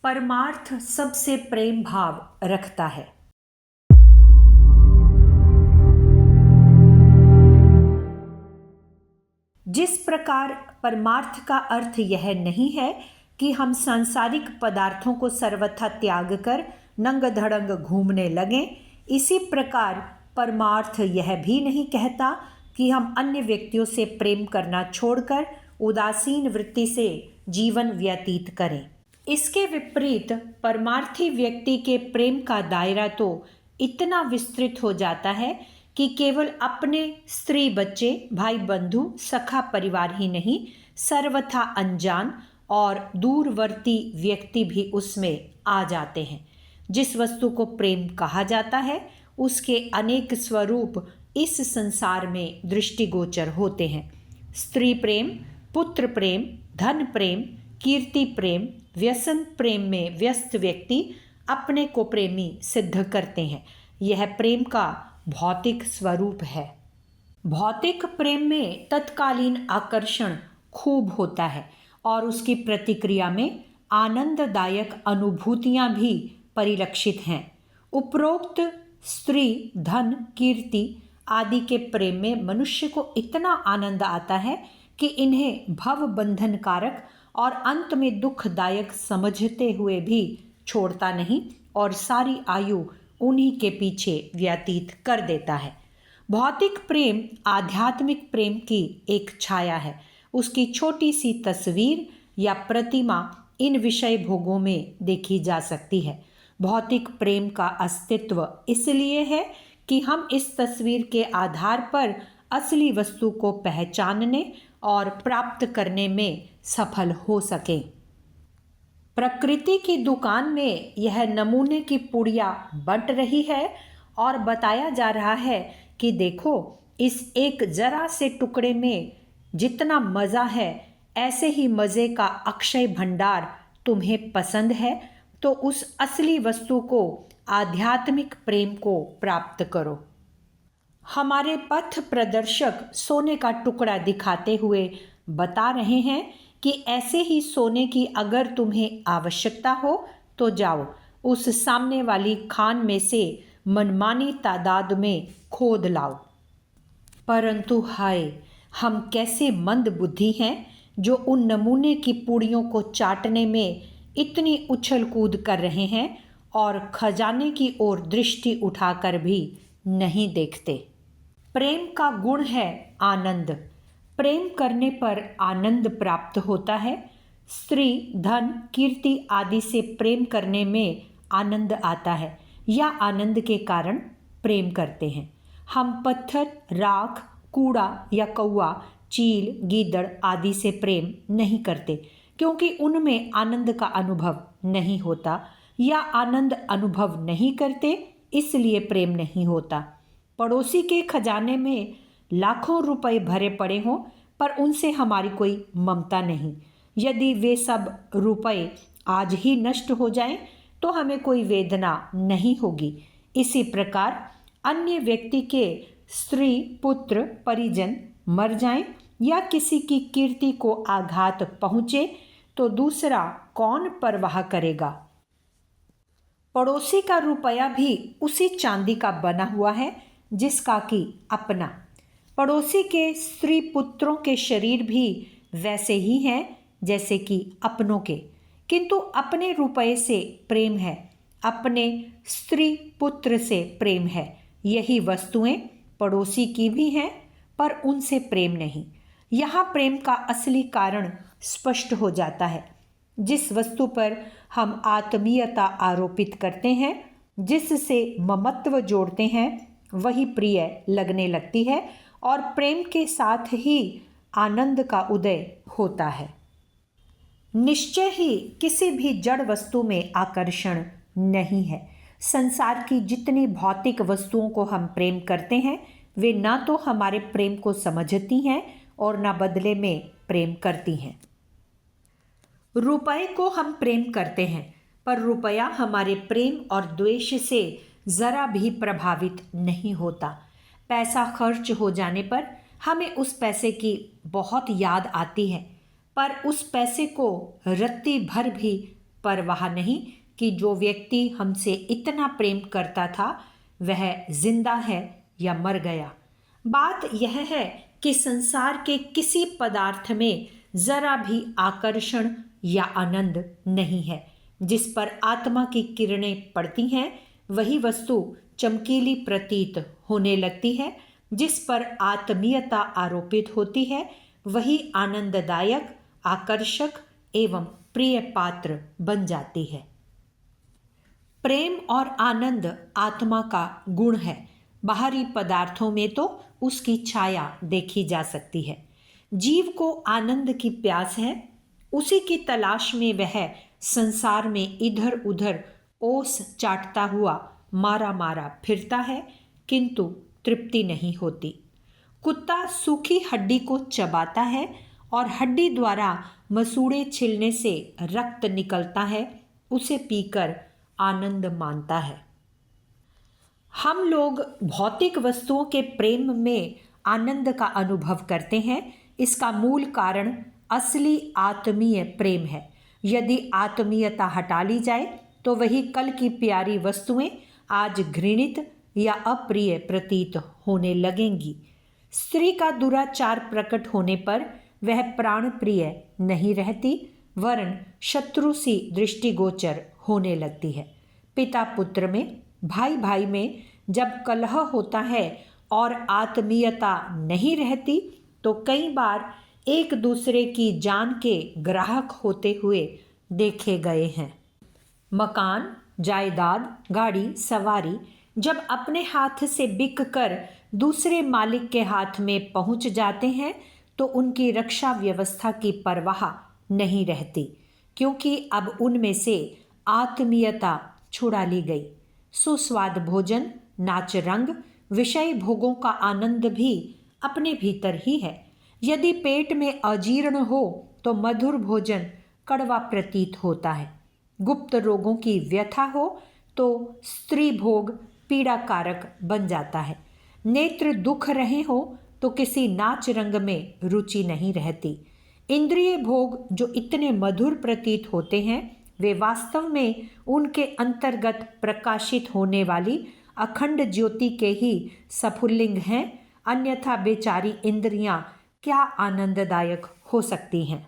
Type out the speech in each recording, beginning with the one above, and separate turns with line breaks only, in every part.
परमार्थ सबसे प्रेम भाव रखता है। जिस प्रकार परमार्थ का अर्थ यह नहीं है कि हम सांसारिक पदार्थों को सर्वथा त्याग कर नंग धड़ंग घूमने लगें, इसी प्रकार परमार्थ यह भी नहीं कहता कि हम अन्य व्यक्तियों से प्रेम करना छोड़कर उदासीन वृत्ति से जीवन व्यतीत करें। इसके विपरीत परमार्थी व्यक्ति के प्रेम का दायरा तो इतना विस्तृत हो जाता है कि केवल अपने स्त्री बच्चे भाई बंधु सखा परिवार ही नहीं, सर्वथा अनजान और दूरवर्ती व्यक्ति भी उसमें आ जाते हैं। जिस वस्तु को प्रेम कहा जाता है उसके अनेक स्वरूप इस संसार में दृष्टिगोचर होते हैं। स्त्री प्रेम, पुत्र प्रेम, धन प्रेम, कीर्ति प्रेम, व्यसन प्रेम में व्यस्त व्यक्ति अपने को प्रेमी सिद्ध करते हैं। यह प्रेम का भौतिक स्वरूप है। भौतिक प्रेम में तत्कालीन आकर्षण खूब होता है और उसकी प्रतिक्रिया में आनंददायक अनुभूतियां भी परिलक्षित हैं। उपरोक्त स्त्री, धन, कीर्ति आदि के प्रेम में मनुष्य को इतना आनंद आता है कि इन्हें भव बंधन कारक और अंत में दुखदायक समझते हुए भी छोड़ता नहीं और सारी आयु उन्हीं के पीछे व्यतीत कर देता है। भौतिक प्रेम आध्यात्मिक प्रेम की एक छाया है। उसकी छोटी सी तस्वीर या प्रतिमा इन विषय भोगों में देखी जा सकती है। भौतिक प्रेम का अस्तित्व इसलिए है कि हम इस तस्वीर के आधार पर असली वस्तु को पहचानने और प्राप्त करने में सफल हो सकें। प्रकृति की दुकान में यह नमूने की पुड़िया बंट रही है और बताया जा रहा है कि देखो, इस एक जरा से टुकड़े में जितना मज़ा है, ऐसे ही मज़े का अक्षय भंडार तुम्हें पसंद है तो उस असली वस्तु को, आध्यात्मिक प्रेम को प्राप्त करो। हमारे पथ प्रदर्शक सोने का टुकड़ा दिखाते हुए बता रहे हैं कि ऐसे ही सोने की अगर तुम्हें आवश्यकता हो तो जाओ, उस सामने वाली खान में से मनमानी तादाद में खोद लाओ। परंतु हाय, हम कैसे मंद बुद्धि हैं जो उन नमूने की पूड़ियों को चाटने में इतनी उछल कूद कर रहे हैं और खजाने की ओर दृष्टि उठाकर भी नहीं देखते। प्रेम का गुण है आनंद। प्रेम करने पर आनंद प्राप्त होता है। स्त्री, धन, कीर्ति आदि से प्रेम करने में आनंद आता है या आनंद के कारण प्रेम करते हैं। हम पत्थर, राख, कूड़ा या कौवा, चील, गीदड़ आदि से प्रेम नहीं करते क्योंकि उनमें आनंद का अनुभव नहीं होता, या आनंद अनुभव नहीं करते इसलिए प्रेम नहीं होता। पड़ोसी के खजाने में लाखों रुपए भरे पड़े हों पर उनसे हमारी कोई ममता नहीं। यदि वे सब रुपए आज ही नष्ट हो जाएं तो हमें कोई वेदना नहीं होगी। इसी प्रकार अन्य व्यक्ति के स्त्री, पुत्र, परिजन मर जाएं या किसी की कीर्ति को आघात पहुँचे तो दूसरा कौन परवाह करेगा। पड़ोसी का रुपया भी उसी चांदी का बना हुआ है जिसका कि अपना। पड़ोसी के स्त्री पुत्रों के शरीर भी वैसे ही हैं जैसे कि अपनों के, किंतु अपने रुपये से प्रेम है, अपने स्त्री पुत्र से प्रेम है। यही वस्तुएं पड़ोसी की भी हैं पर उनसे प्रेम नहीं। यहाँ प्रेम का असली कारण स्पष्ट हो जाता है। जिस वस्तु पर हम आत्मीयता आरोपित करते हैं, जिससे ममत्व जोड़ते हैं, वही प्रिय लगने लगती है और प्रेम के साथ ही आनंद का उदय होता है। निश्चय ही किसी भी जड़ वस्तु में आकर्षण नहीं है। संसार की जितनी भौतिक वस्तुओं को हम प्रेम करते हैं वे ना तो हमारे प्रेम को समझती हैं और ना बदले में प्रेम करती हैं। रुपए को हम प्रेम करते हैं पर रुपया हमारे प्रेम और द्वेष से ज़रा भी प्रभावित नहीं होता। पैसा खर्च हो जाने पर हमें उस पैसे की बहुत याद आती है पर उस पैसे को रत्ती भर भी परवाह नहीं कि जो व्यक्ति हमसे इतना प्रेम करता था वह जिंदा है या मर गया। बात यह है कि संसार के किसी पदार्थ में जरा भी आकर्षण या आनंद नहीं है। जिस पर आत्मा की किरणें पड़ती हैं वही वस्तु चमकीली प्रतीत होने लगती है। जिस पर आत्मीयता आरोपित होती है वही आनंददायक, आकर्षक एवं प्रिय पात्र बन जाती है। प्रेम और आनंद आत्मा का गुण है। बाहरी पदार्थों में तो उसकी छाया देखी जा सकती है। जीव को आनंद की प्यास है, उसी की तलाश में वह संसार में इधर उधर ओस चाटता हुआ मारा मारा फिरता है, किंतु तृप्ति नहीं होती। कुत्ता सूखी हड्डी को चबाता है और हड्डी द्वारा मसूड़े छिलने से रक्त निकलता है, उसे पीकर आनंद मानता है। हम लोग भौतिक वस्तुओं के प्रेम में आनंद का अनुभव करते हैं। इसका मूल कारण असली आत्मीय प्रेम है। यदि आत्मीयता हटा ली जाए तो वही कल की प्यारी वस्तुएं आज घृणित या अप्रिय प्रतीत होने लगेंगी। स्त्री का दुराचार प्रकट होने पर वह प्राण प्रिय नहीं रहती, वरन शत्रु सी दृष्टिगोचर होने लगती है। पिता पुत्र में, भाई भाई में जब कलह होता है और आत्मीयता नहीं रहती तो कई बार एक दूसरे की जान के ग्राहक होते हुए देखे गए हैं। मकान, जायदाद, गाड़ी, सवारी जब अपने हाथ से बिक कर दूसरे मालिक के हाथ में पहुंच जाते हैं तो उनकी रक्षा व्यवस्था की परवाह नहीं रहती, क्योंकि अब उनमें से आत्मीयता छुड़ा ली गई। सुस्वाद भोजन, नाच रंग, विषय भोगों का आनंद भी अपने भीतर ही है। यदि पेट में अजीर्ण हो तो मधुर भोजन कड़वा प्रतीत होता है। गुप्त रोगों की व्यथा हो तो स्त्री भोग पीड़ाकारक बन जाता है। नेत्र दुख रहे हो तो किसी नाच रंग में रुचि नहीं रहती। इंद्रिय भोग जो इतने मधुर प्रतीत होते हैं वे वास्तव में उनके अंतर्गत प्रकाशित होने वाली अखंड ज्योति के ही स्फुल्लिंग हैं, अन्यथा बेचारी इंद्रियां क्या आनंददायक हो सकती हैं।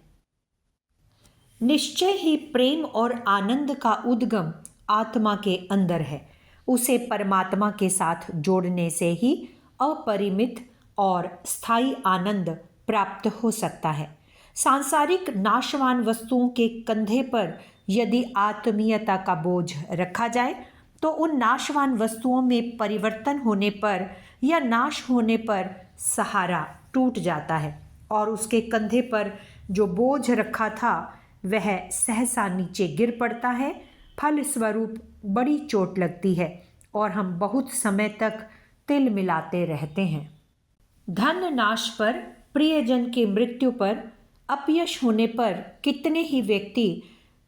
निश्चय ही प्रेम और आनंद का उद्गम आत्मा के अंदर है। उसे परमात्मा के साथ जोड़ने से ही अपरिमित और स्थायी आनंद प्राप्त हो सकता है। सांसारिक नाशवान वस्तुओं के कंधे पर यदि आत्मीयता का बोझ रखा जाए तो उन नाशवान वस्तुओं में परिवर्तन होने पर या नाश होने पर सहारा टूट जाता है और उसके कंधे पर जो बोझ रखा था वह सहसा नीचे गिर पड़ता है। फल स्वरूप बड़ी चोट लगती है और हम बहुत समय तक तिल मिलाते रहते हैं। धन नाश पर, प्रियजन की मृत्यु पर, अपयश होने पर कितने ही व्यक्ति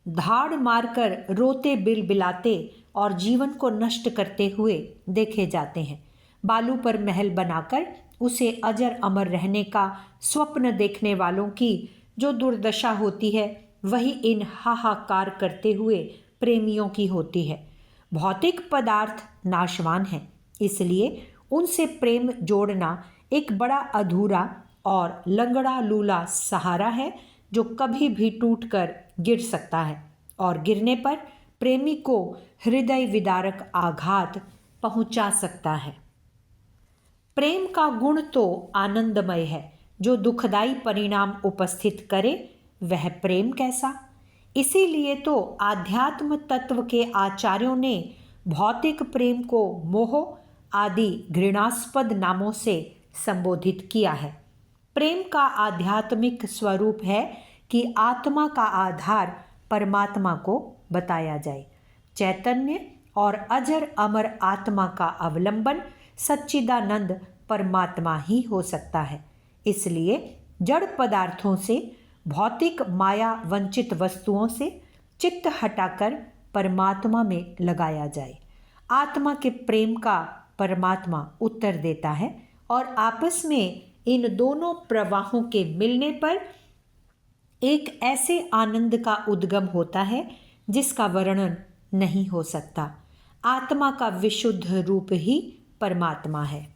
धाड़ मारकर रोते बिलबिलाते और जीवन को नष्ट करते हुए देखे जाते हैं। बालू पर महल बनाकर उसे अजर अमर रहने का स्वप्न देखने वालों की जो दुर्दशा होती है वही इन हाहाकार करते हुए प्रेमियों की होती है। भौतिक पदार्थ नाशवान हैं, इसलिए उनसे प्रेम जोड़ना एक बड़ा अधूरा और लंगड़ा लूला सहारा है जो कभी भी टूटकर गिर सकता है और गिरने पर प्रेमी को हृदय विदारक आघात पहुंचा सकता है। प्रेम का गुण तो आनंदमय है, जो दुखदायी परिणाम उपस्थित करे वह प्रेम कैसा। इसीलिए तो आध्यात्म तत्व के आचार्यों ने भौतिक प्रेम को मोह आदि घृणास्पद नामों से संबोधित किया है। प्रेम का आध्यात्मिक स्वरूप है कि आत्मा का आधार परमात्मा को बताया जाए। चैतन्य और अजर अमर आत्मा का अवलंबन सच्चिदानंद परमात्मा ही हो सकता है। इसलिए जड़ पदार्थों से, भौतिक माया वंचित वस्तुओं से चित्त हटाकर परमात्मा में लगाया जाए। आत्मा के प्रेम का परमात्मा उत्तर देता है और आपस में इन दोनों प्रवाहों के मिलने पर एक ऐसे आनंद का उद्गम होता है जिसका वर्णन नहीं हो सकता। आत्मा का विशुद्ध रूप ही परमात्मा है।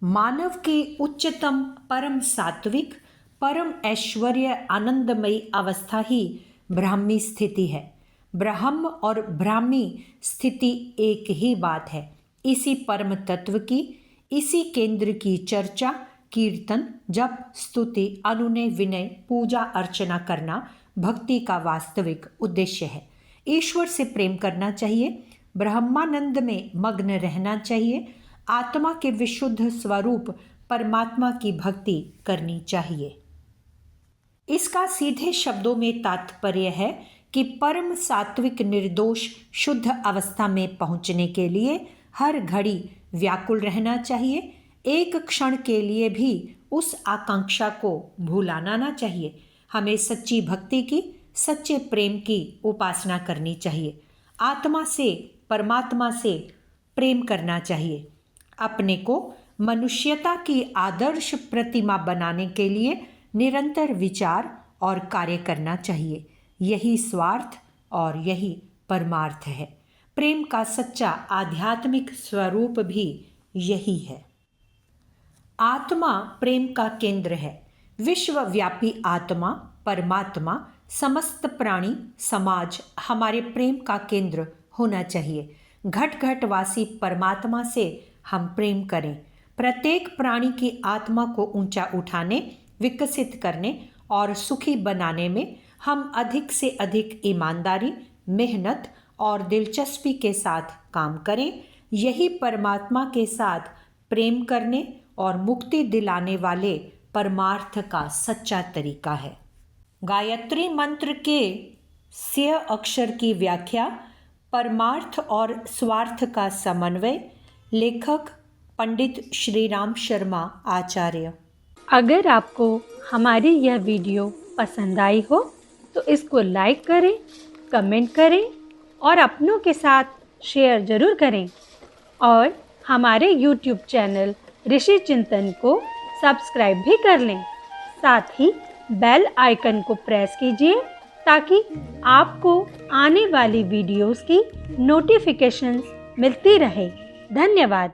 मानव की उच्चतम परम सात्विक परम ऐश्वर्य आनंदमयी अवस्था ही ब्राह्मी स्थिति है। ब्रह्म और ब्राह्मी स्थिति एक ही बात है। इसी परम तत्व की, इसी केंद्र की चर्चा, कीर्तन, जप, स्तुति, अनुनय, विनय, पूजा अर्चना करना भक्ति का वास्तविक उद्देश्य है। ईश्वर से प्रेम करना चाहिए, ब्रह्मानंद में मग्न रहना चाहिए, आत्मा के विशुद्ध स्वरूप परमात्मा की भक्ति करनी चाहिए। इसका सीधे शब्दों में तात्पर्य है कि परम सात्विक निर्दोष शुद्ध अवस्था में पहुंचने के लिए हर घड़ी व्याकुल रहना चाहिए। एक क्षण के लिए भी उस आकांक्षा को भुलाना ना चाहिए। हमें सच्ची भक्ति की, सच्चे प्रेम की उपासना करनी चाहिए। आत्मा से, परमात्मा से प्रेम करना चाहिए। अपने को मनुष्यता की आदर्श प्रतिमा बनाने के लिए निरंतर विचार और कार्य करना चाहिए। यही स्वार्थ और यही परमार्थ है। प्रेम का सच्चा आध्यात्मिक स्वरूप भी यही है। आत्मा प्रेम का केंद्र है। विश्वव्यापी आत्मा परमात्मा, समस्त प्राणी समाज हमारे प्रेम का केंद्र होना चाहिए। घट घट वासी परमात्मा से हम प्रेम करें। प्रत्येक प्राणी की आत्मा को ऊंचा उठाने, विकसित करने और सुखी बनाने में हम अधिक से अधिक ईमानदारी, मेहनत और दिलचस्पी के साथ काम करें। यही परमात्मा के साथ प्रेम करने और मुक्ति दिलाने वाले परमार्थ का सच्चा तरीका है। गायत्री मंत्र के 6 अक्षर की व्याख्या, परमार्थ और स्वार्थ का समन्वय। लेखक पंडित श्रीराम शर्मा आचार्य।
अगर आपको हमारी यह वीडियो पसंद आई हो तो इसको लाइक करें, कमेंट करें और अपनों के साथ शेयर ज़रूर करें। और हमारे YouTube चैनल ऋषि चिंतन को सब्सक्राइब भी कर लें। साथ ही बेल आइकन को प्रेस कीजिए ताकि आपको आने वाली वीडियोस की नोटिफिकेशंस मिलती रहे। धन्यवाद।